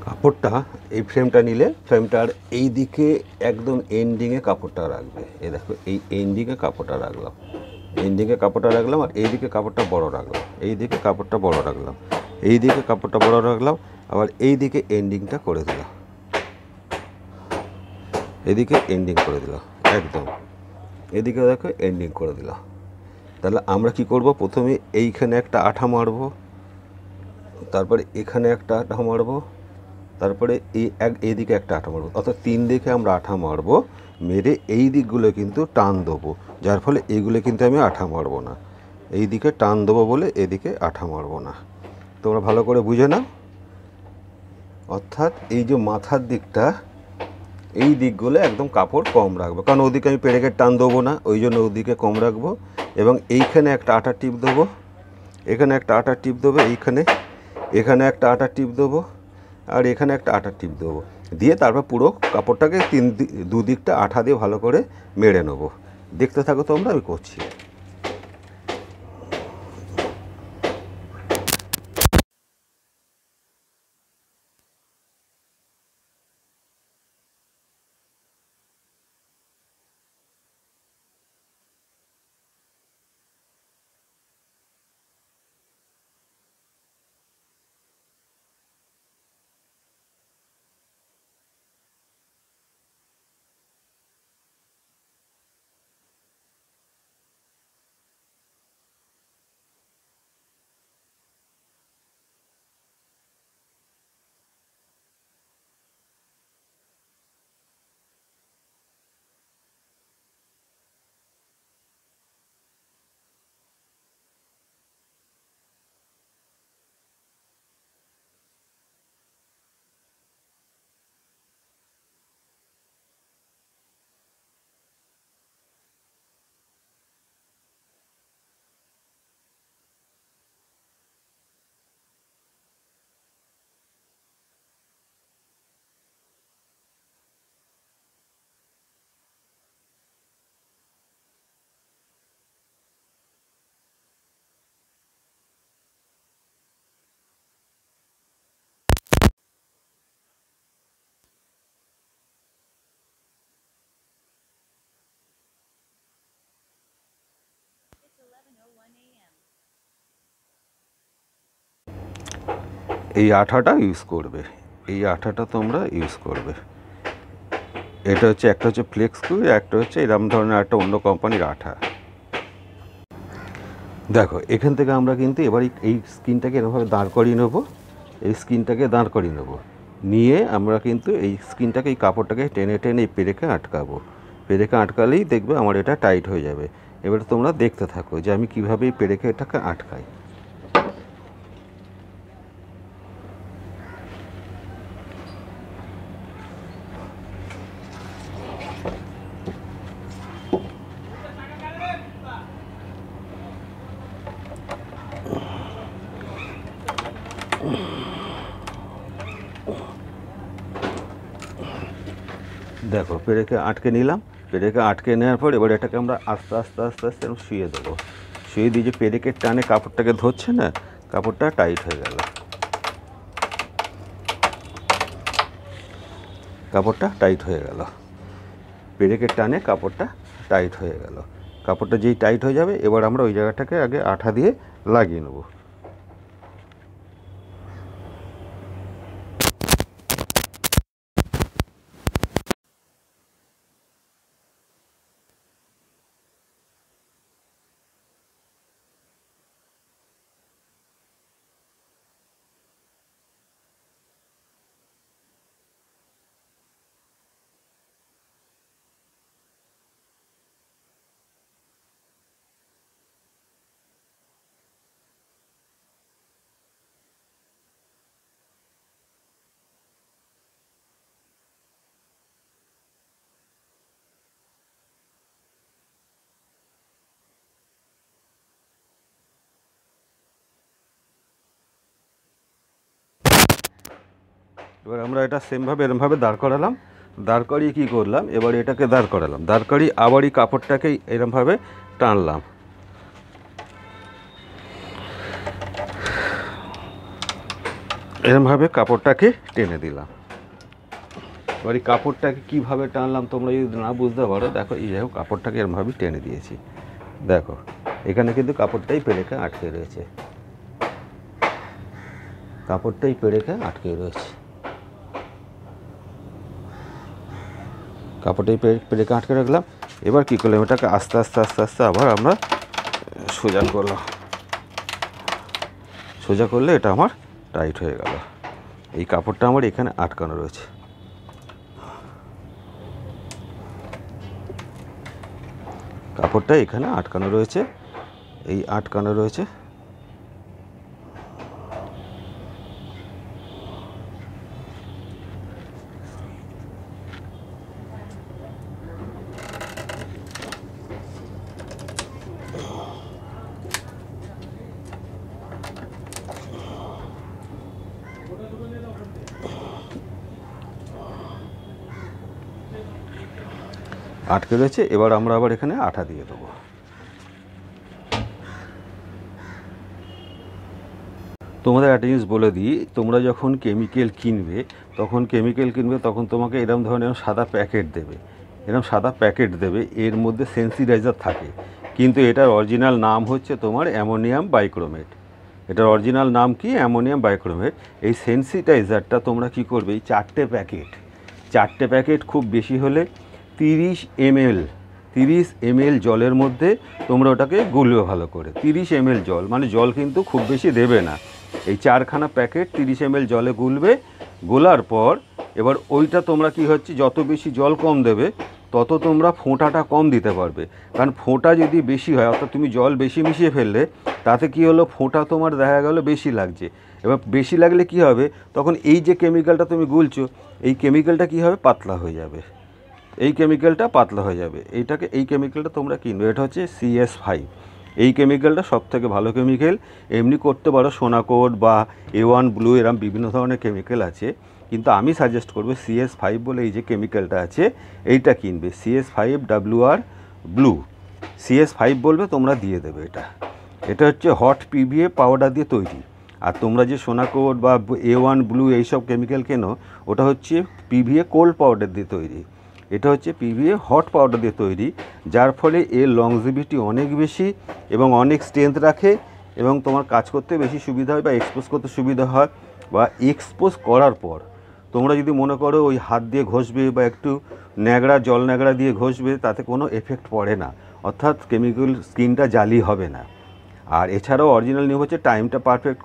কাপড়টা এই ফ্রেমটা নিলে ফ্রেমটার এই দিকে একদম এন্ডিংয়ে কাপড়টা রাখবে। এই দেখো এই এন্ডিংয়ে কাপড়টা রাখলাম, এন্ডিংয়ে কাপড়টা রাখলাম, আর এই দিকে কাপড়টা বড় রাখলাম, এই দিকে কাপড়টা বড় রাখলাম, এই দিকে কাপড়টা বড় রাখলাম, আবার এই দিকে এন্ডিংটা করে দিলাম, এদিকে এন্ডিং করে দিলাম একদম, এদিকে দেখো এন্ডিং করে দিলাম। তাহলে আমরা কি করব, প্রথমে এইখানে একটা আঠা মারবো, তারপরে এখানে একটা আঠা মারবো, তারপরে এইদিকে একটা আঠা মারবো, অর্থাৎ 3 দিকে আমরা আঠা মারবো। মেরে এই দিকগুলো কিন্তু টান দেবো, যার ফলে এইগুলো কিন্তু আমি আঠা মারবো না। এই দিকে টান দেবো বলে এদিকে আঠা মারবো না। তোমরা ভালো করে বুঝে নাও। অর্থাৎ এই যে মাথার দিকটা, এই দিকগুলো একদম কাপড় কম রাখবো, কারণ ওদিকে আমি পেরেকের টান দেবো না, ওই জন্য ওদিকে কম রাখবো। এবং এইখানে একটা আটা টিপ দেবো, এখানে একটা আটা টিপ দেবো, এখানে একটা আটা টিপ দেবো, আর এখানে একটা আটা টিপ দেবো, দিয়ে তারপর পুরো কাপড়টাকে দুদিকটা আঠা দিয়ে ভালো করে মেরে নেবো। দেখতে থাকো তোমরা, আমি করছি। এই আঠাটা ইউজ করবে, এই আঠাটা তোমরা ইউজ করবে। এটা হচ্ছে, একটা হচ্ছে ফ্লেক্স কুইক, একটা হচ্ছে এরকম ধরনের একটা অন্য কোম্পানির আঠা। দেখো এখান থেকে আমরা কিন্তু এবার এই স্কিনটাকে এরকমভাবে দাঁড় করিয়ে নেবো, এই স্কিনটাকে দাঁড় করিয়ে নেবো, নিয়ে আমরা কিন্তু এই স্কিনটাকে, এই কাপড়টাকে টেনে টেনে এই পেরেকে আটকাবো। পেরেকে আটকালেই দেখবে আমার এটা টাইট হয়ে যাবে। এবার তোমরা দেখতে থাকো যে আমি কীভাবে এই পেরেকে এটাকে আটকাই। দেখো পেরেকে আটকে নিলাম, পেরেকে আটকে নেওয়ার পর এবার এটাকে আমরা আস্তে আস্তে আস্তে আস্তে শুয়ে দেবো। শুয়ে দিয়ে যে পেরেকের টানে কাপড়টাকে ধরছে না, কাপড়টা টাইট হয়ে গেল, কাপড়টা টাইট হয়ে গেল, পেরেকের টানে কাপড়টা টাইট হয়ে গেল। কাপড়টা যেই টাইট হয়ে যাবে, এবার আমরা ওই জায়গাটাকে আগে আঠা দিয়ে লাগিয়ে নেব। এবার আমরা এটা সেমভাবে এরমভাবে দাঁড় করালাম, দাঁড় করিয়ে কী করলাম, এবার এটাকে দাঁড় করালাম, দাঁড় করিয়ে আবার এই কাপড়টাকেই এরমভাবে টানলাম। এরমভাবে কাপড়টাকে টেনে দিলাম। এবার এই কাপড়টাকে কীভাবে টানলাম তোমরা যদি না বুঝতে পারো, দেখো এই দেখো কাপড়টাকে এরমভাবেই টেনে দিয়েছি। দেখো এখানে কিন্তু কাপড়টাই পেরেকে আটকে রয়েছে, কাপড়টাই পেরেকে আটকে রয়েছে, কাপড়টাই পেরেকে আটকে রাখলাম। এবার কী করলাম, এটাকে আস্তে আস্তে আস্তে আস্তে আবার আমরা সোজা করলাম। সোজা করলে এটা আমার টাইট হয়ে গেল। এই কাপড়টা আমার এখানে আটকানো রয়েছে, কাপড়টা এখানে আটকানো রয়েছে, এই আটকানো রয়েছে। আটকে রয়েছে। এবার আমরা আবার এখানে আঠা দিয়ে দেবো। তোমাদের একটা জিনিস বলে দিই, তোমরা যখন কেমিক্যাল কিনবে তখন তোমাকে এরকম ধরনের সাদা প্যাকেট দেবে, এরকম সাদা প্যাকেট দেবে, এর মধ্যে সেন্সিটাইজার থাকে, কিন্তু এটার অরিজিনাল নাম হচ্ছে তোমার অ্যামোনিয়াম বাইক্রোমেট। এটার অরিজিনাল নাম কি? অ্যামোনিয়াম বাইক্রোমেট। এই সেন্সিটাইজারটা তোমরা কি করবে, এই চারটে প্যাকেট খুব বেশি হলে 30 ml জলের মধ্যে তোমরা ওটাকে গুলবে ভালো করে। 30 ml জল, মানে জল কিন্তু খুব বেশি দেবে না। এই 4খানা প্যাকেট 30 ml জলে গুলবে। গোলার পর এবার ওইটা তোমরা কি হচ্ছে, যত বেশি জল কম দেবে তত তোমরা ফোঁটাটা কম দিতে পারবে। কারণ ফোঁটা যদি বেশি হয়, অর্থাৎ তুমি জল বেশি মিশিয়ে ফেললে, তাতে কি হলো, ফোঁটা তোমার দেখা গেল বেশি লাগছে। এবার বেশি লাগলে কি হবে, তখন এই যে কেমিক্যালটা তুমি গুলছো, এই কেমিক্যালটা কি হবে, পাতলা হয়ে যাবে। এই কেমিক্যালটা পাতলা হয়ে যাবে। এই কেমিক্যালটা তোমরা কিনবে, এটা হচ্ছে CS5। এই কেমিক্যালটা সবথেকে ভালো কেমিক্যাল। এমনি করতে পারো সোনাকোট বা A1 ব্লু, এরম বিভিন্ন ধরনের কেমিক্যাল আছে, কিন্তু আমি সাজেস্ট করবো CS5 বলে এই যে কেমিক্যালটা আছে এইটা কিনবে। CS5WR ব্লু, CS5 বলবে, তোমরা দিয়ে দেবে। এটা হচ্ছে হট PVA পাউডার দিয়ে তৈরি। আর তোমরা যে সোনাকোট বা A1 ব্লু এইসব কেমিক্যাল কেনো, ওটা হচ্ছে PVA কোল্ড পাউডার দিয়ে তৈরি। এটা হচ্ছে PVA হট পাউডার দিয়ে তৈরি, যার ফলে এর লংজিভিটি অনেক বেশি এবং অনেক স্ট্রেংথ রাখে, এবং তোমার কাজ করতে বেশি সুবিধা হয় বা এক্সপোজ করতে সুবিধা হয়। বা এক্সপোজ করার পর তোমরা যদি মনে করো ওই হাত দিয়ে ঘষবে বা একটু জল ন্যাকড়া দিয়ে ঘষবে, তাতে কোনো এফেক্ট পড়ে না, অর্থাৎ কেমিক্যাল স্কিনটা জালি হবে না। আর এছাড়াও অরিজিনাল নিয়ম হচ্ছে টাইমটা পারফেক্ট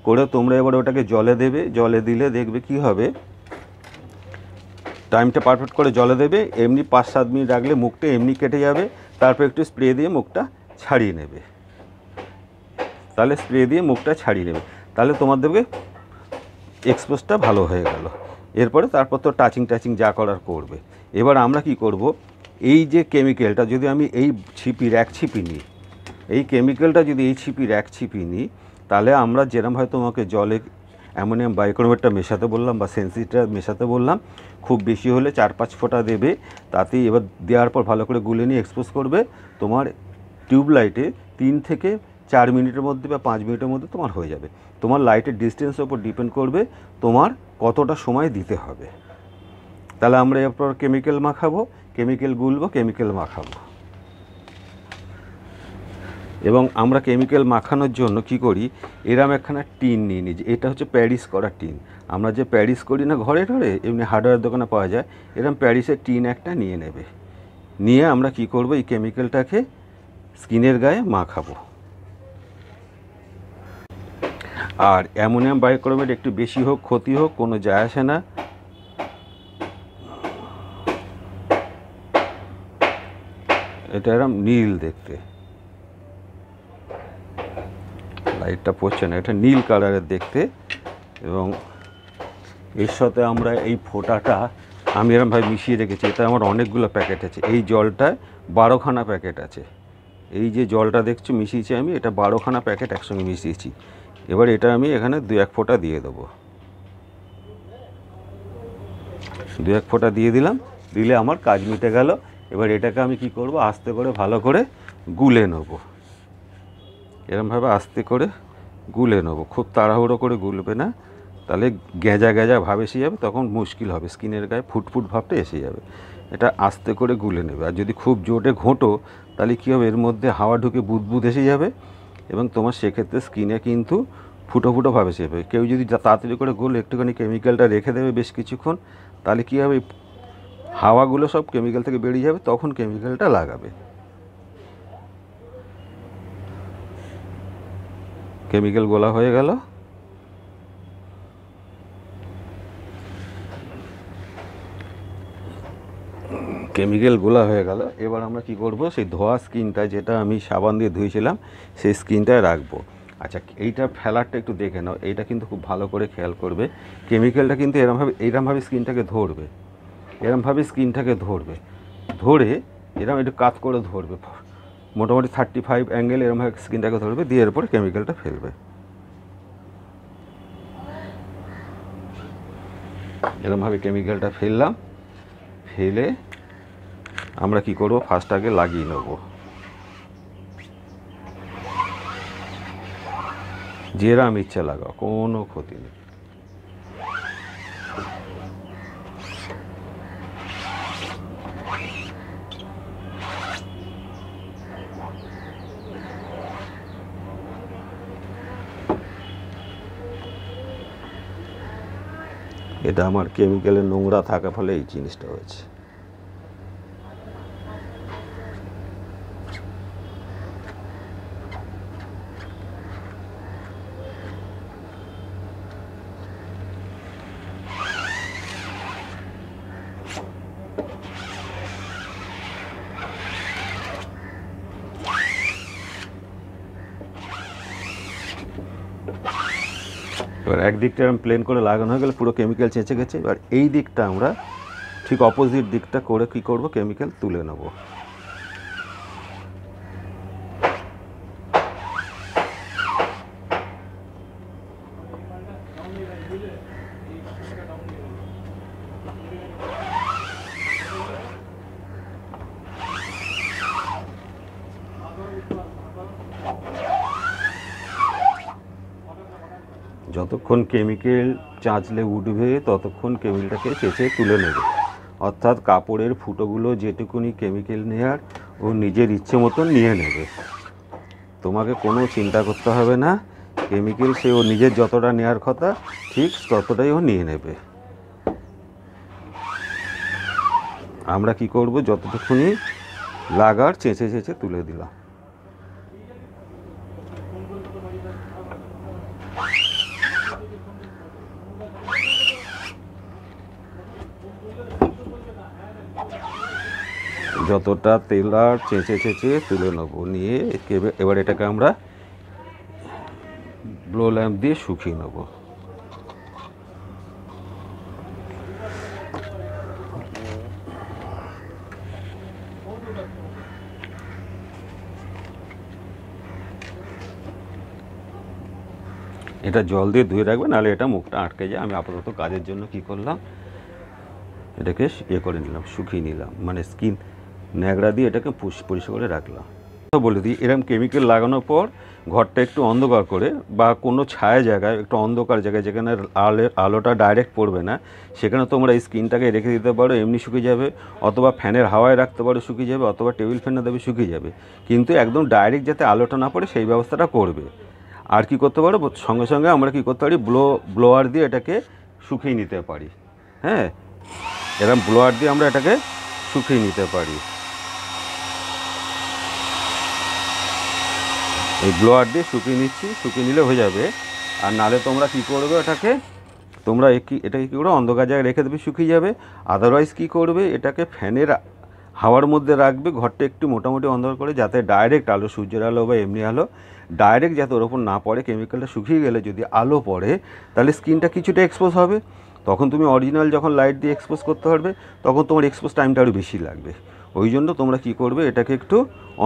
করে তোমরা এবার ওটাকে জলে দেবে। জলে দিলে দেখবে কি হবে, টাইমটা পারফেক্ট করে জলে দেবে, এমনি 5-7 মিনিট রাখলে মুখটা এমনি কেটে যাবে। তারপর একটু স্প্রে দিয়ে মুখটা ছাড়িয়ে নেবে, তাহলে তোমার দেখবে এক্সপোজটা ভালো হয়ে গেল। তারপর তো টাচিং যা করার করবে। এবার আমরা কি করব, এই যে কেমিক্যালটা যদি আমি এই ছিপির এক ছিপি নিই, এই কেমিক্যালটা যদি এই ছিপির এক ছিপি নিই, তাহলে আমরা যেরমভাবে তোমাকে জলে অ্যামোনিয়াম বাইক্রোমেটটা মেশাতে বললাম বা সেন্সিটা মেশাতে বললাম, খুব বেশি হলে 4-5 ফোঁটা দেবে। তাতেই এবার দেওয়ার পর ভালো করে গুলে নিয়ে এক্সপোজ করবে। তোমার টিউব লাইটে 3 থেকে 4 মিনিটের মধ্যে বা 5 মিনিটের মধ্যে তোমার হয়ে যাবে। তোমার লাইটের ডিস্টেন্সের উপর ডিপেন্ড করবে তোমার কতটা সময় দিতে হবে। তাহলে আমরা এরপর কেমিক্যাল মাখাবো, কেমিক্যাল গুলবো, কেমিক্যাল মাখাবো। এবং আমরা কেমিক্যাল মাখানোর জন্য কি করি, এরম একখানা টিন নিয়ে নিই। এটা হচ্ছে প্যারিস করা টিন। আমরা যে প্যারিস করি না ঘরে এমনি হার্ডওয়্যার দোকানে পাওয়া যায়, এরম প্যারিসের টিন একটা নিয়ে নেবে। নিয়ে আমরা কি করব, এই কেমিক্যালটাকে স্কিনের গায়ে মাখাবো। আর অ্যামোনিয়াম বাইক্রোমেট একটু বেশি হোক ক্ষতি হোক কোনো যায় আসে না। এটা এরম নীল দেখতে, লাইটটা পড়ছে না, এটা নীল কালারের দেখতে। এবং এর সাথে আমরা এই ফোঁটাটা আমি এরমভাবে মিশিয়ে রেখেছি। এটা আমার অনেকগুলো প্যাকেট আছে। এই জলটায় 12খানা প্যাকেট আছে। এই যে জলটা দেখছো মিশিয়েছি আমি, এটা 12খানা প্যাকেট একসঙ্গে মিশিয়েছি। এবার এটা আমি এখানে 2-1 ফোঁটা দিয়ে দেবো। 2-1 ফোঁটা দিয়ে দিলাম, দিলে আমার কাজ মিটে গেল। এবার এটাকে আমি কি করব, আস্তে করে ভালো করে গুলে নেব। এরমভাবে আস্তে করে গুলে নেব, খুব তাড়াহুড়ো করে গুলবে না, তাহলে গেঁজা গেঁজা ভাব এসে যাবে, তখন মুশকিল হবে, স্কিনের গায়ে ফুটফুট ভাবটা এসে যাবে। এটা আস্তে করে গুলে নেবে। আর যদি খুব জোরে ঘোঁটো তাহলে কী হবে, এর মধ্যে হাওয়া ঢুকে বুদবুদ এসে যাবে এবং তোমার সেক্ষেত্রে স্কিনে কিন্তু ফুটো ফুটো ভাব এসে যাবে। কেউ যদি তাড়াতাড়ি করে গুলে একটুখানি কেমিক্যালটা রেখে দেবে বেশ কিছুক্ষণ, তাহলে কী হবে, হাওয়াগুলো সব কেমিক্যাল থেকে বেরিয়ে যাবে, তখন কেমিক্যালটা লাগাবে। কেমিক্যাল গোলা হয়ে গেল। কেমিক্যাল গোলা হয়ে গেল। এবার আমরা কি করব, সেই ধোয়া স্কিনটা যেটা আমি সাবান দিয়ে ধুয়েছিলাম সেই স্কিনটায় রাখবো। আচ্ছা, এইটা ফেলারটা একটু দেখে নাও, এইটা কিন্তু খুব ভালো করে খেয়াল করবে। কেমিক্যালটা কিন্তু এরমভাবে স্কিনটাকে ধরবে, এরমভাবে স্কিনটাকে ধরবে, ধরে এরম একটু কাত করে ধরবে, মোটামুটি 35 অ্যাঙ্গেল এরমভাবে স্কিনটাকে ধরবে, দিয়ে এরপরে কেমিক্যালটা ফেলবে। এরমভাবে কেমিক্যালটা ফেললাম, ফেলে আমরা কি করব, ফার্স্ট আগে লাগিয়ে নেব। যেরাম ইচ্ছা লাগাও, কোনো ক্ষতি নেই। এটা আমার কেমিক্যালের নোংরা থাকা ফলে এই জিনিসটা হয়েছে। এবার একদিকটা এরকম প্লেন করে লাগানো হয়ে গেলে পুরো কেমিক্যাল চেঁচে গেছে। এবার এই দিকটা আমরা ঠিক অপোজিট দিকটা করে কি করব, কেমিক্যাল তুলে নেব। যতক্ষণ কেমিক্যাল চাঁচলে উঠবে ততক্ষণ কেমিক্যালটাকে চেঁচে তুলে নেবে। অর্থাৎ কাপড়ের ফুটোগুলো যেটুকুনি কেমিক্যাল নেওয়ার ও নিজের ইচ্ছে মতন নিয়ে নেবে, তোমাকে কোনো চিন্তা করতে হবে না। কেমিক্যাল সে ও নিজের যতটা নেওয়ার কথা ঠিক ততটাই ও নিয়ে নেবে। আমরা কি করব, যতটুকুনি লাগার চেঁচে চেঁচে তুলে দিলাম। যতটা তেলার চেঁচে চেঁচে তুলে নেবো, নিয়ে এবার এটাকে আমরা ব্লো ল্যাম্প দিয়ে শুকিয়ে নেব। এটা জল দিয়ে ধুয়ে রাখবে, নাহলে এটা মুখটা আটকে যায়। আমি আপাতত কাজের জন্য কি করলাম, এটাকে করে নিলাম, শুকিয়ে নিলাম, মানে স্কিন ন্যাকড়া দিয়ে এটাকে পরিষ্কার করে রাখলাম। বলে দিই, এরকম কেমিক্যাল লাগানোর পর ঘরটা একটু অন্ধকার করে বা কোনো ছায়া জায়গায়, একটু অন্ধকার জায়গায় যেখানে আলোটা ডাইরেক্ট পড়বে না, সেখানে তোমরা এই স্কিনটাকে রেখে দিতে পারো, এমনি শুকিয়ে যাবে। অথবা ফ্যানের হাওয়ায় রাখতে পারো, শুকিয়ে যাবে। অথবা টেবিল ফ্যানে দেবে, শুকিয়ে যাবে। কিন্তু একদম ডাইরেক্ট যাতে আলোটা না পড়ে সেই ব্যবস্থাটা করবে। আর কি করতে পারো, সঙ্গে সঙ্গে আমরা কি করতে পারি, ব্লোয়ার দিয়ে এটাকে শুকিয়ে নিতে পারি। হ্যাঁ, এরকম ব্লোয়ার দিয়ে আমরা এটাকে শুকিয়ে নিতে পারি। এই ব্লোয়ার দিয়ে শুকিয়ে নিচ্ছি, শুকিয়ে নিলে হয়ে যাবে। আর নালে তোমরা কী করবে, এটাকে কী করে অন্ধকার জায়গায় রেখে দেবে, শুকিয়ে যাবে। আদারওয়াইজ কী করবে, এটাকে ফ্যানের হাওয়ার মধ্যে রাখবে, ঘরটা একটু মোটামুটি অন্ধকার করে, যাতে ডাইরেক্ট আলো, সূর্যের আলো বা এমনি আলো ডাইরেক্ট যাতে ওর ওপর না পড়ে। কেমিক্যালটা শুকিয়ে গেলে যদি আলো পড়ে তাহলে স্কিনটা কিছুটা এক্সপোজ হবে। তখন তুমি অরিজিনাল যখন লাইট দিয়ে এক্সপোজ করতে পারবে, তখন তোমার এক্সপোজ টাইমটা আরও বেশি লাগবে। ওই জন্য তোমরা কী করবে, এটাকে একটু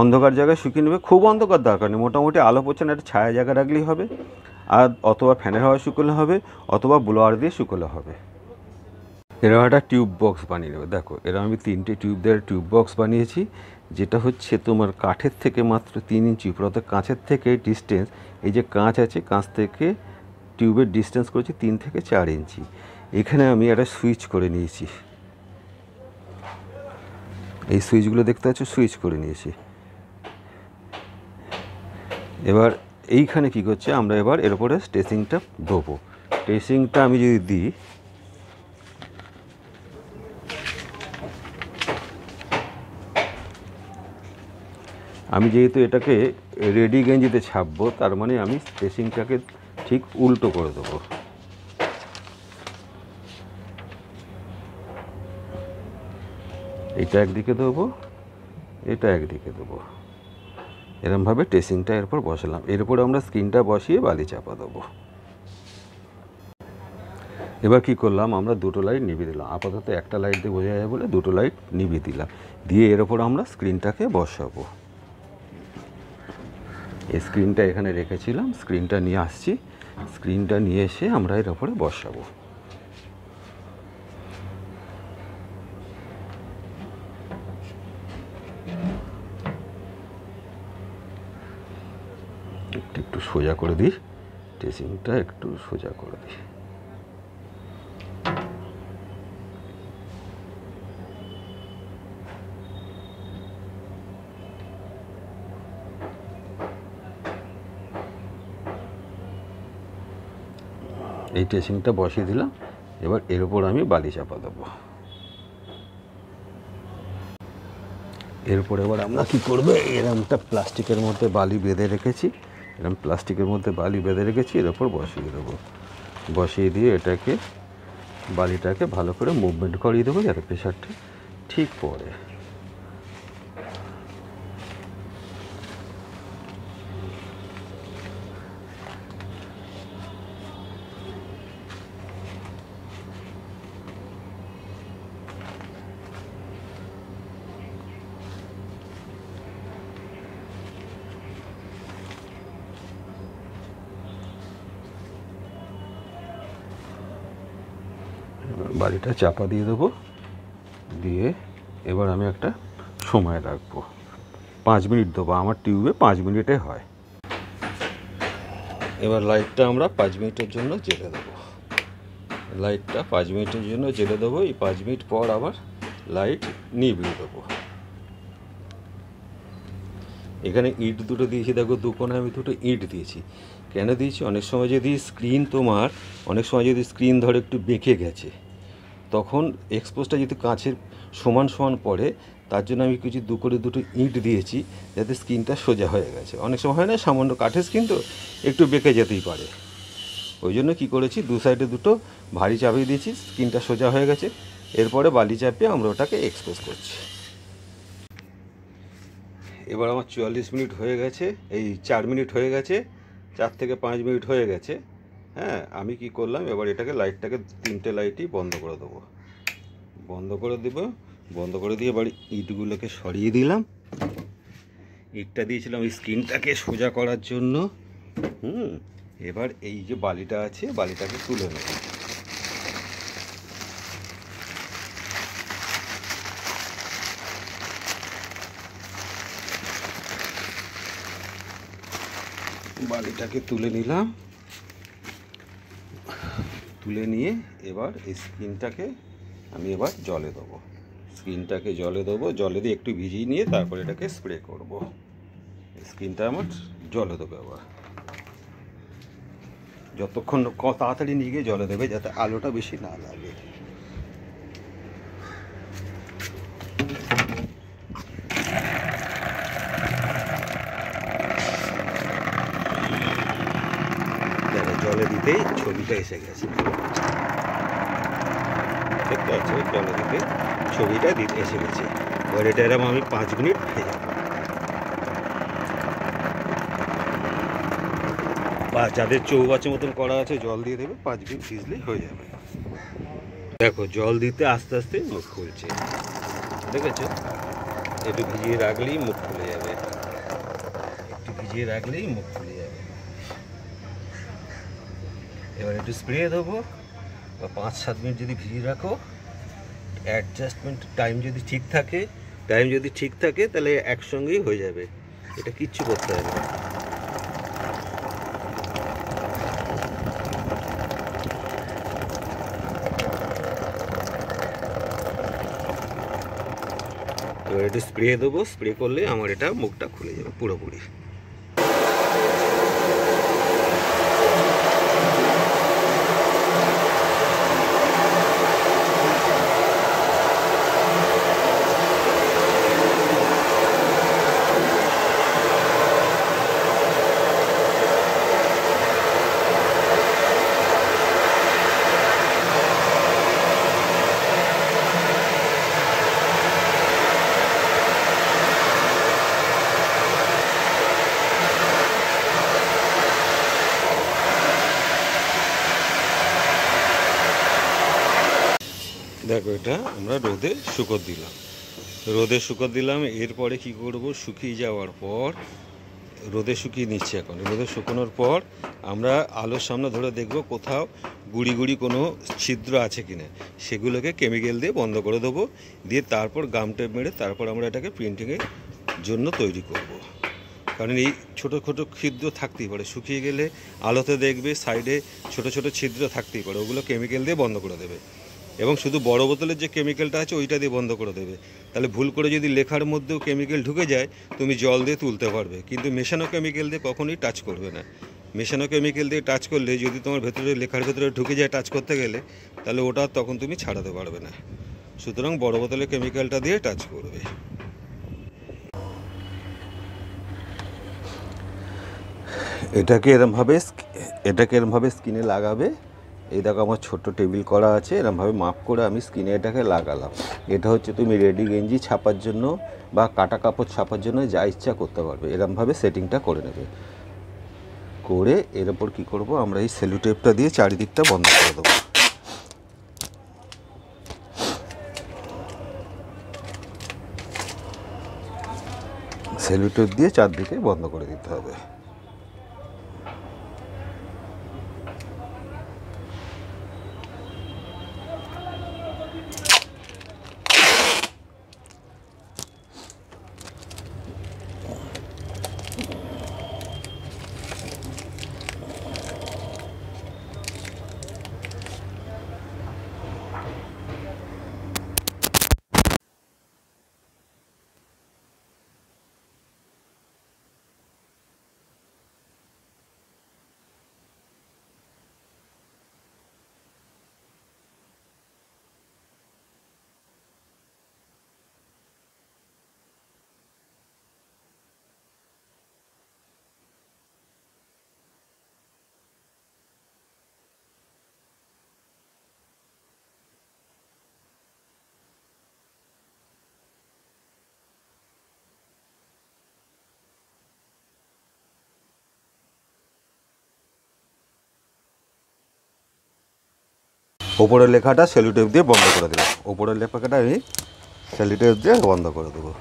অন্ধকার জায়গায় শুকিয়ে নেবে। খুব অন্ধকার দরকার নেই, মোটামুটি আলো পড়ছে না, একটা ছায়া জায়গা রাখলেই হবে। আর অথবা ফ্যানের হাওয়া শুকোলে হবে, অথবা ব্লোয়ার দিয়ে শুকোলে হবে। এরকম একটা টিউব বক্স বানিয়ে নেবে। দেখো, এরকম আমি 3টে টিউব দিয়ে টিউব বক্স বানিয়েছি, যেটা হচ্ছে তোমার কাঠের থেকে মাত্র 3 ইঞ্চি উপরে, অর্থাৎ কাঁচের থেকে ডিস্টেন্স, এই যে কাঁচ আছে, কাঁচ থেকে টিউবের ডিস্টেন্স করেছি 3 থেকে 4 ইঞ্চি। এখানে আমি একটা সুইচ করে নিয়েছি, এই সুইচগুলো দেখতে পাচ্ছ, সুইচ করে নিয়েছি। এবার এইখানে কি করছে, আমরা এবার এর উপরে স্টেসিংটা দেবো। স্টেসিংটা আমি যদি দিই, আমি যেহেতু এটাকে রেডি গেঞ্জিতে ছাপবো, তার মানে আমি স্পেসিংটাকে ঠিক উল্টো করে দেবো। এটা একদিকে দেবো, এটা একদিকে দেবো, এরমভাবে টেসিংটা এরপর বসালাম। এরপরে আমরা স্ক্রিনটা বসিয়ে বালি চাপা দেবো। এবার কি করলাম, আমরা দুটো লাইট নিভিয়ে দিলাম। আপাতত একটা লাইট দিয়ে বোঝা যায় বলে দুটো লাইট নিভিয়ে দিলাম। দিয়ে এর ওপর আমরা স্ক্রিনটাকে বসাবো। এই স্ক্রিনটা এখানে রেখেছিলাম, স্ক্রিনটা নিয়ে আসছি। স্ক্রিনটা নিয়ে এসে আমরা এর ওপরে বসাবো। একটু সোজা করে দিই, টেসিংটা একটু সোজা করে দিই। এই টেসিংটা বসিয়ে দিলাম। এবার এর উপর আমি বালি চাপা দেবো। এরপর এবার আমরা কী করবো, এরমটা প্লাস্টিকের মধ্যে বালি বেঁধে রেখেছি, এরকম প্লাস্টিকের মধ্যে বালি বেঁধে রেখেছি, এর ওপর বসিয়ে দেবো। বসিয়ে দিয়ে এটাকে, বালিটাকে ভালো করে মুভমেন্ট করিয়ে দেবো যাতে প্রেশারটা ঠিক পড়ে। বালিটা চাপা দিয়ে দেবো, দিয়ে এবার আমি একটা সময় রাখবো, 5 মিনিট দেবো। আমার টিউবে 5 মিনিটে হয়। এবার লাইটটা আমরা 5 মিনিটের জন্য জ্বেলে দেবো। লাইটটা 5 মিনিটের জন্য জ্বেলে দেবো। এই 5 মিনিট পর আবার লাইট নিভিয়ে দেবো। এখানে ইট দুটো দিয়েছি, দেখো দুকোণে আমি দুটো ইট দিয়েছি। কেন দিয়েছি, অনেক সময় যদি স্ক্রিন যদি স্ক্রিন ধরে একটু বেঁকে গেছে, তখন এক্সপোজটা যদি কাঁচের সমান সমান পড়ে, তার জন্য আমি কিছু দুটো ইট দিয়েছি, যাতে স্ক্রিনটা সোজা হয়ে গেছে। অনেক সময় হয় না, সামান্য কাঠের স্ক্রিন তো একটু বেঁকে যেতেই পারে। ওই জন্য কী করেছি, দু সাইডে দুটো ভারী চাপিয়ে দিয়েছি, স্ক্রিনটা সোজা হয়ে গেছে। এরপরে বালি চাপিয়ে আমরা ওটাকে এক্সপোজ করছি। এবার আমার 44 মিনিট হয়ে গেছে, এই 4 মিনিট হয়ে গেছে, 4 থেকে 5 মিনিট হয়ে গেছে। হ্যাঁ, আমি কি করলাম, এবার এটাকে লাইটটাকে 3টে লাইটই বন্ধ করে দেবো। বন্ধ করে দিয়ে এবার ইটগুলোকে সরিয়ে দিলাম। ইটটা দিয়েছিলাম ওই স্ক্রিনটাকে সোজা করার জন্য। এবার এই যে বালিটা আছে, বালিটাকে তুলে নেব। বালিটাকে তুলে নিলাম। তুলে নিয়ে এবার এই স্ক্রিনটাকে আমি এবার জলে দেবো। জলে দিয়ে একটু ভিজিয়ে নিয়ে তারপর এটাকে স্প্রে করব। স্ক্রিনটা আমার জলে দেবো। আবার যতক্ষণ তাড়াতাড়ি নিয়ে গিয়ে জলে দেবে, যাতে আলোটা বেশি না লাগে। জলে দিতেই ছবিটা এসে গেছে, দেখতে পাচ্ছ, জলে দিতে ছবিটা এসে গেছে। এবার এটা এরকম আমি 5 মিনিট ভেজাবো। বা যাদের চৌবাচ্চা মতন করা আছে, জল দিয়ে দেবে, 5 মিনিট ভিজলেই হয়ে যাবে। দেখো, জল দিতে আস্তে আস্তে মুখ খুলছে, দেখেছো? একটু ভিজিয়ে রাখলেই মুখ খুলে যাবে, এবার একটু স্প্রে দেবো। বা 5-7 মিনিট যদি ভিজিয়ে রাখো, অ্যাডজাস্টমেন্ট টাইম যদি ঠিক থাকে তাহলে একসঙ্গেই হয়ে যাবে, এটা কিচ্ছু করতে হবে না। এবার একটু স্প্রে দেবো, স্প্রে করলে আমার এটা মুখটা খুলে যাবে পুরোপুরি। দেখো এটা আমরা রোদে শুকোতে দিলাম। এরপরে কি করব, শুকিয়ে যাওয়ার পর রোদে শুকিয়ে নিচ্ছি। এখন রোদে শুকোনোর পর আমরা আলোর সামনে ধরে দেখব কোথাও গুড়ি গুড়ি কোনো ছিদ্র আছে কিনা, সেগুলোকে কেমিক্যাল দিয়ে বন্ধ করে দেবো। দিয়ে তারপর গাম টেপ মেরে তারপর আমরা এটাকে প্রিন্টিংয়ের জন্য তৈরি করব। কারণ এই ছোটো ছোটো ছিদ্র থাকতেই পারে, শুকিয়ে গেলে আলোতে দেখবে সাইডে ছোট ছোট ছিদ্র থাকতেই পারে, ওগুলো কেমিক্যাল দিয়ে বন্ধ করে দেবে। এবং শুধু বড় বোতলের যে কেমিক্যালটা আছে ওইটা দিয়ে বন্ধ করে দেবে। তাহলে ভুল করে যদি লেখার মধ্যেও কেমিক্যাল ঢুকে যায়, তুমি জল দিয়ে তুলতে পারবে, কিন্তু মেশানো কেমিক্যাল দিয়ে কখনোই টাচ করবে না। মেশানো কেমিক্যাল দিয়ে টাচ করলে যদি তোমার ভেতরে লেখার ভেতরে ঢুকে যায় টাচ করতে গেলে, তাহলে ওটা তখন তুমি ছাড়াতে পারবে না। সুতরাং বড় বোতলের কেমিক্যালটা দিয়ে টাচ করবে। এটাকে এরমভাবে স্কিনে লাগাবে। এই দেখো আমার ছোট্ট টেবিল করা আছে, এরমভাবে মাপ করে আমি স্কিনে এটাকে লাগালাম। এটা হচ্ছে তুমি রেডি গেঞ্জি ছাপার জন্য বা কাটা কাপড় ছাপার জন্য যা ইচ্ছা করতে পারবে। এরমভাবে সেটিংটা করে নেবে। করে এর ওপর কী করবো, আমরা এই সেলো টেপটা দিয়ে চারিদিকটা বন্ধ করে দেবো। সেলো টেপ দিয়ে চারদিকে বন্ধ করে দিতে হবে। ওপরের লেখাটা সেলো টেপ দিয়ে বন্ধ করে দিলাম। ওপরের লেখাটা আমি সেলো টেপ দিয়ে বন্ধ করে দেবো।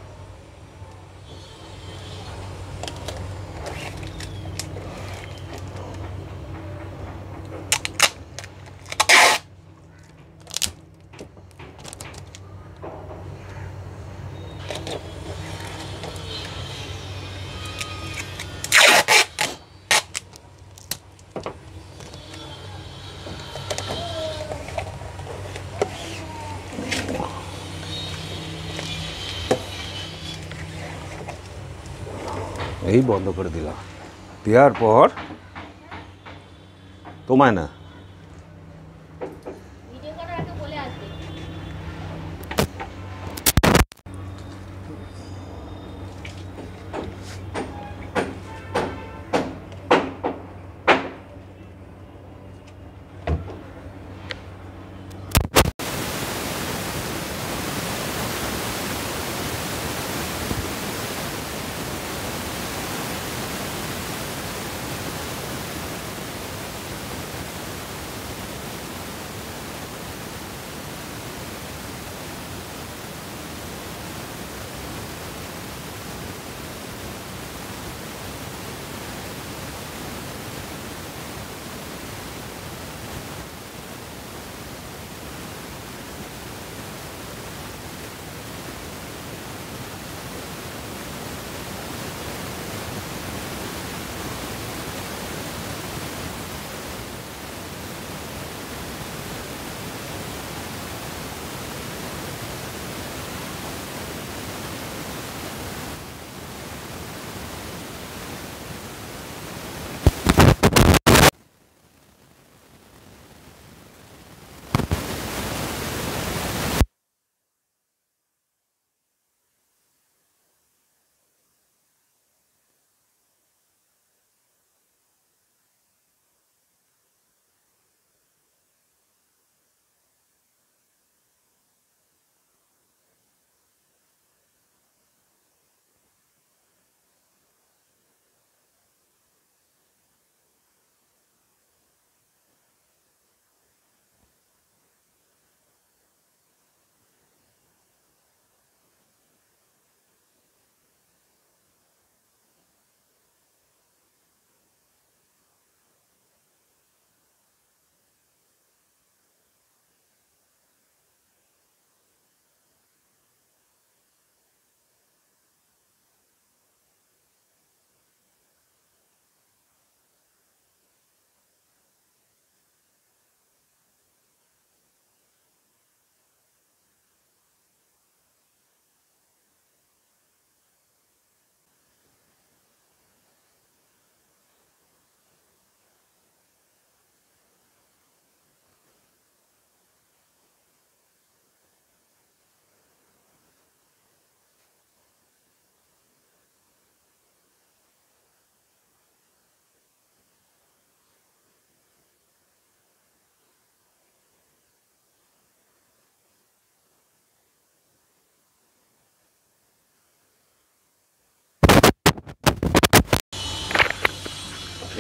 এই বন্ধ করে দিলাম। দেওয়ার পর তোমায় না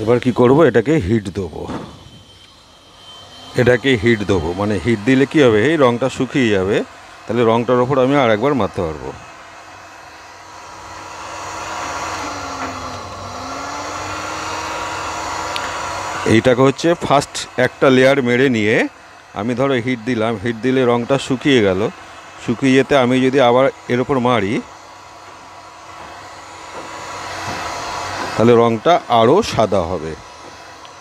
এবার কি করব, এটাকে হিট দেবো। মানে হিট দিলে কি হবে, এই রঙটা শুকিয়ে যাবে, তাহলে রঙটার ওপর আমি আর একবার মারতে পারবো। এইটাকে হচ্ছে ফার্স্ট একটা লেয়ার মেরে নিয়ে আমি ধরো হিট দিলাম, হিট দিলে রঙটা শুকিয়ে গেল, শুকিয়ে যেতে আমি যদি আবার এর ওপর মারি তাহলে রঙটা আরও সাদা হবে।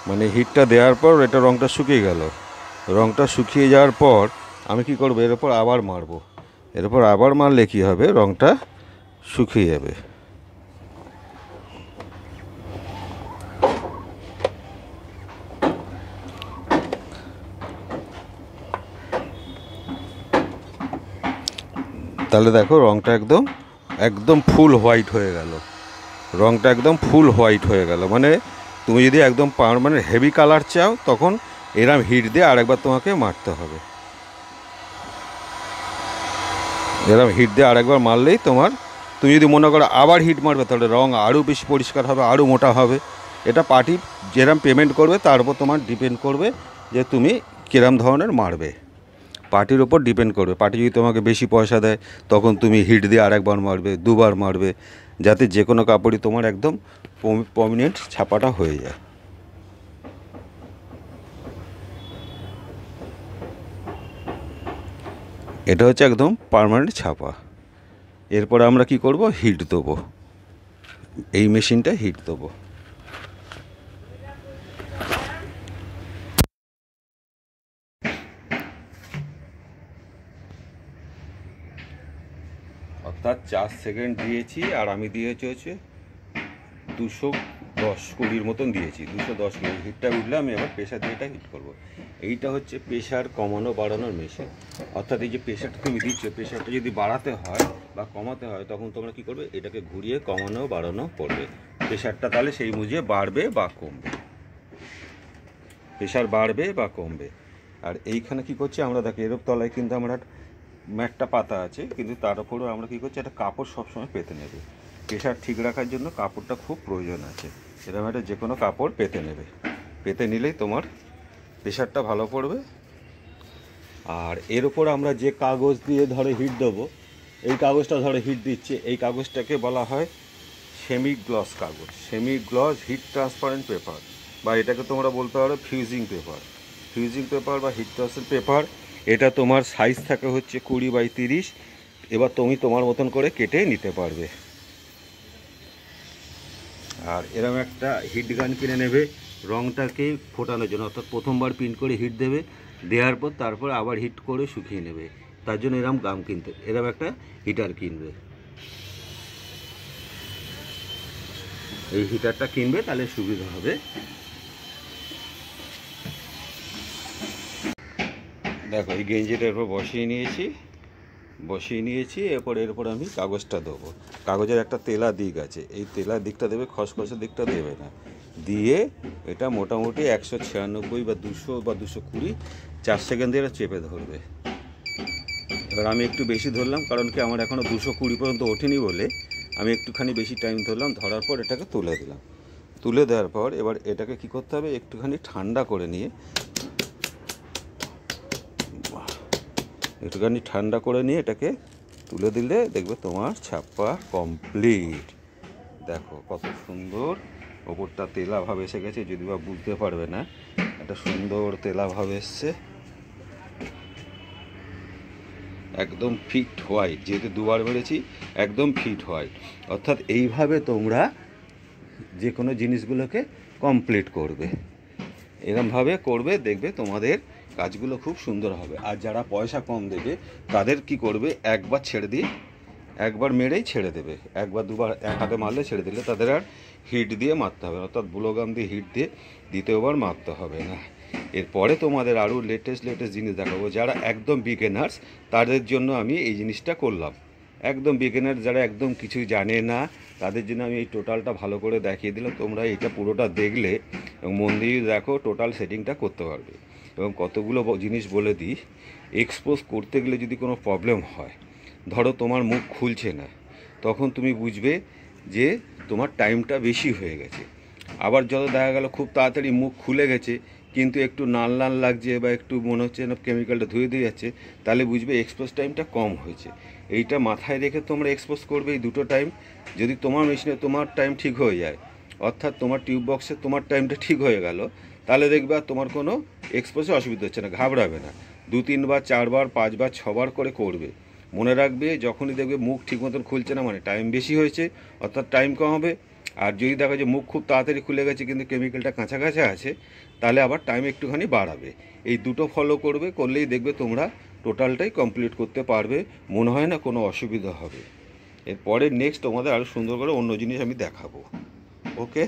মানে হিটটা দেওয়ার পর এটা রঙটা শুকিয়ে গেল, রঙটা শুকিয়ে যাওয়ার পর আমি কি করব, এর ওপর আবার মারবো। এর ওপর আবার মারলে কি হবে, রঙটা শুকিয়ে যাবে। তাহলে দেখো রঙটা একদম একদম ফুল হোয়াইট হয়ে গেল, রঙটা একদম ফুল হোয়াইট হয়ে গেল। মানে তুমি যদি একদম পার্মানেন্ট হেভি কালার চাও তখন এরম হিট দিয়ে আরেকবার তোমাকে মারতে হবে। এরম হিট দিয়ে আরেকবার মারলেই তোমার, তুমি যদি মনে করো আবার হিট মারবে তাহলে রঙ আরও বেশি পরিষ্কার হবে, আরও মোটা হবে। এটা পার্টি যেরম পেমেন্ট করবে তার উপর তোমার ডিপেন্ড করবে যে তুমি কিরম ধরনের মারবে, পার্টির ওপর ডিপেন্ড করবে। পার্টি যদি তোমাকে বেশি পয়সা দেয় তখন তুমি হিট দিয়ে আরেকবার মারবে, দুবার মারবে, যাতে যে কোনো কাপড়ই তোমার একদম প্রমিনেন্ট ছাপাটা হয়ে যায়। এটা হচ্ছে একদম পার্মানেন্ট ছাপা। এরপর আমরা কি করব, হিট দেবো, এই মেশিনটা হিট দেবো। অর্থাৎ 4 সেকেন্ড দিয়েছি আর আমি দিয়েছি হচ্ছে 210-20 মতন দিয়েছি, 210 মিনিট। হিটটা উঠলে আমি আবার প্রেশার দিয়ে এটা হিট করবো। এইটা হচ্ছে প্রেশার কমানো বাড়ানোর মেশিন। অর্থাৎ এই যে প্রেশারটা তুমি দিচ্ছ, প্রেশারটা যদি বাড়াতে হয় বা কমাতে হয় তখন তোমরা কী করবে, এটাকে ঘুরিয়ে কমানো বাড়ানো করবে। প্রেশারটা তাহলে সেই বুঝিয়ে বাড়বে বা কমবে, প্রেশার বাড়বে বা কমবে। আর এইখানে কি করছি আমরা, দেখো এরূপ তলায় কিন্তু আমরা ম্যাটটা পাতা আছে, কিন্তু তার উপরেও আমরা কী করছি, একটা কাপড় সবসময় পেতে নেবে। প্রেশার ঠিক রাখার জন্য কাপড়টা খুব প্রয়োজন আছে। এরকম একটা যে কোনো কাপড় পেতে নেবে, পেতে নিলেই তোমার প্রেশারটা ভালো পড়বে। আর এর ওপর আমরা যে কাগজ দিয়ে ধরে হিট দেবো, এই কাগজটা ধরে হিট দিচ্ছে, এই কাগজটাকে বলা হয় সেমি গ্লস কাগজ, semi gloss heat transparent paper, বা এটাকে তোমরা বলতে পারো ফিউজিং পেপার। ফিউজিং পেপার বা হিট ট্রান্সপারেন্ট পেপার, এটা তোমার সাইজ থাকে হচ্ছে 20x30। এবার তুমি তোমার মতন করে কেটে নিতে পারবে। আর এরকম একটা হিট গান কিনে নেবে রঙটাকে ফোটানোর জন্য, অর্থাৎ প্রথমবার প্রিন্ট করে হিট দেবে, দেওয়ার পর তারপর আবার হিট করে শুকিয়ে নেবে। তার জন্য এরকম গাম কিনতে, এরকম একটা হিটার কিনবে। এই হিটারটা কিনবে তাহলে সুবিধা হবে। দেখো এই গেঞ্জিটার উপর বসিয়ে নিয়েছি। এরপর আমি কাগজটা দেবো। কাগজের একটা তেলা দিক আছে, এই তেলা দিকটা দেবে, খসখসের দিকটা দেবে না। দিয়ে এটা মোটামুটি 196 বা 200 বা 220 4 সেকেন্ডে এটা চেপে ধরবে। এবার আমি একটু বেশি ধরলাম, কারণ কি আমার এখনও 220 পর্যন্ত ওঠেনি বলে আমি একটুখানি বেশি টাইম ধরলাম। ধরার পর এটাকে তুলে দিলাম। তুলে দেওয়ার পর এবার এটাকে কি করতে হবে, একটুখানি ঠান্ডা করে নিয়ে এটাকে তুলে দিলে দেখবে তোমার ছাপা কমপ্লিট। দেখো কত সুন্দর ওপরটা তেলা ভাব এসে গেছে, যদি বা বুঝতে পারবে না, একটা সুন্দর তেলা ভাব এসছে, একদম ফিট হোয়াইট। যেহেতু দুবার মেরেছি একদম ফিট হোয়াইট। অর্থাৎ এইভাবে তোমরা যে কোনো জিনিসগুলোকে কমপ্লিট করবে, এরমভাবে করবে, দেখবে তোমাদের কাজগুলো খুব সুন্দর হবে। আর যারা পয়সা কম দেবে তাদের কি করবে, একবার ছেড়ে দিয়ে, একবার মেরেই ছেড়ে দেবে, একবার দুবার এক হাতে মারলে ছেড়ে দিলে তাদের আর হিট দিয়ে মারতে হবে না, অর্থাৎ বুলোগাম দিয়ে হিট দিয়ে দ্বিতীয়বার মারতে হবে না। এরপরে তোমাদের আরও লেটেস্ট জিনিস দেখাবো। যারা একদম বিগিনার্স তাদের জন্য আমি এই জিনিসটা করলাম। একদম বিগিনার যারা একদম কিছু জানে না তাদের জন্য আমি এই টোটালটা ভালো করে দেখিয়ে দিলাম। তোমরা এটা পুরোটা দেখলে এবং মন দিয়ে দেখো, টোটাল সেটিংটা করতে পারবে। এবং কতগুলো জিনিস বলে দিই, এক্সপোজ করতে গেলে যদি কোনো প্রবলেম হয়, ধরো তোমার মুখ খুলছে না, তখন তুমি বুঝবে যে তোমার টাইমটা বেশি হয়ে গেছে। আবার যত দেখা গেল খুব তাড়াতাড়ি মুখ খুলে গেছে কিন্তু একটু লাল লাল লাগছে বা একটু মনে হচ্ছে না কেমিক্যালটা ধুয়ে দিয়ে যাচ্ছে, তাহলে বুঝবে এক্সপোজ টাইমটা কম হয়েছে। এইটা মাথায় রেখে তোমরা এক্সপোজ করবে এই দুটো টাইম। যদি তোমার মেশিনে তোমার টাইম ঠিক হয়ে যায়, অর্থাৎ তোমার টিউব বক্সে তোমার টাইমটা ঠিক হয়ে গেল, তাহলে দেখবে আর তোমার কোনো এক্সপোজে অসুবিধা হচ্ছে না, ঘাবড়াবে না। 2-3 বার 4 বার 5 বার 6 বার করে করবে। মনে রাখবে যখনই দেখবে মুখ ঠিক মতন খুলছে না মানে টাইম বেশি হয়েছে, অর্থাৎ টাইম কম হবে। আর যদি দেখো যে মুখ খুব তাড়াতাড়ি খুলে গেছে কিন্তু কেমিক্যালটা কাঁচা কাঁচা আছে, তাহলে আবার টাইম একটুখানি বাড়াবে। এই দুটো ফলো করবে, করলেই দেখবে তোমরা টোটালটাই কমপ্লিট করতে পারবে, মনে হয় না কোনো অসুবিধা হবে। এরপরে নেক্সট তোমাদের আরও সুন্দর করে অন্য জিনিস আমি দেখাবো। ওকে।